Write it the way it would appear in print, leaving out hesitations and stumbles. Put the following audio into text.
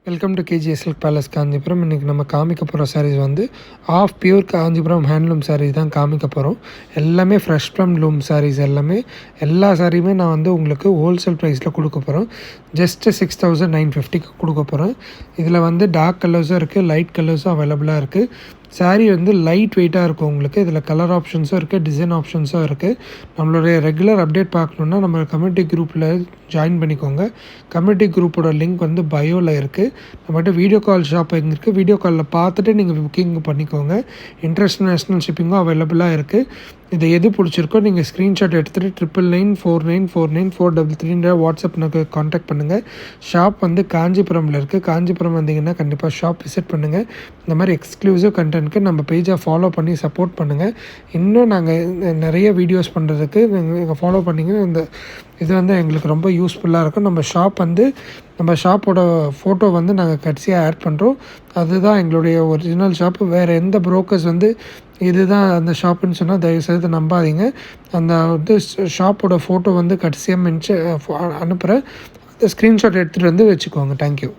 Welcome to KGS Silk Palace Kanchipuram. இன்றைக்கி நம்ம காமிக்க போகிற சாரீஸ் வந்து of pure Kanchipuram handloom sarees தான் காமிக்க போகிறோம். எல்லாமே ஃப்ரெஷ் ஃப்ரம் லூம் சாரீஸ். எல்லா சாரியுமே நான் வந்து உங்களுக்கு ஹோல்சேல் ப்ரைஸில் கொடுக்க போகிறோம். ஜஸ்ட்டு 6,950க்கு கொடுக்க போகிறோம். இதில் வந்து டார்க் கலர்ஸும் இருக்குது, லைட் கலர்ஸும் அவைலபிளாக இருக்குது. சாரீ வந்து லைட் வெயிட்டாக இருக்கும் உங்களுக்கு. இதில் கலர் ஆப்ஷன்ஸும் இருக்குது, டிசைன் ஆப்ஷன்ஸும் இருக்குது. நம்மளுடைய ரெகுலர் அப்டேட் பார்க்கணுன்னா நம்ம கம்யூனிட்டி குரூப்பில் ஜாயின் பண்ணிக்கோங்க. கம்யூனிட்டி குரூப்போட லிங்க் வந்து பயோவில் இருக்குது. நம்மகிட்ட வீடியோ கால் ஷாப்பிங் இருக்குது. வீடியோ காலில் பார்த்துட்டு நீங்கள் புக்கிங் பண்ணிக்கோங்க. இன்டர்நேஷ்னல் ஷிப்பிங்கும் அவைலபிளாக இருக்குது. இது எது பிடிச்சிருக்கோ நீங்கள் ஸ்க்ரீன்ஷாட் எடுத்துகிட்டு 9994949433 வாட்ஸ்அப் எனக்கு காண்டாக்ட் பண்ணுங்கள். ஷாப் வந்து காஞ்சிபுரமில் இருக்குது. காஞ்சிபுரம் வந்தீங்கன்னா கண்டிப்பாக ஷாப் விசிட் பண்ணுங்கள். இந்த மாதிரி எக்ஸ்க்ளூசிவ் கண்டென்ட்க்கு நம்ம பேஜை ஃபாலோ பண்ணி சப்போர்ட் பண்ணுங்கள். இன்னும் நாங்கள் நிறைய வீடியோஸ் பண்ணுறதுக்கு நீங்கள் ஃபாலோ பண்ணிங்கன்னா இது வந்து எங்களுக்கு ரொம்ப யூஸ்ஃபுல்லாக இருக்கும். நம்ம ஷாப்போட ஃபோட்டோ வந்து நாங்கள் கடைசியாக ஆட் பண்ணுறோம். அதுதான் எங்களுடைய ஒரிஜினல் ஷாப்பு. வேறு எந்த புரோக்கர்ஸ் வந்து இதுதான் அந்த ஷாப்புன்னு சொன்னால் தயவுசெய்து நம்பாதீங்க. அந்த வந்து ஷாப்போட ஃபோட்டோ வந்து கடைசியாக அனுப்புகிறேன். ஸ்க்ரீன்ஷாட் எடுத்துகிட்டு வந்து வச்சுக்கோங்க. தேங்க்யூ.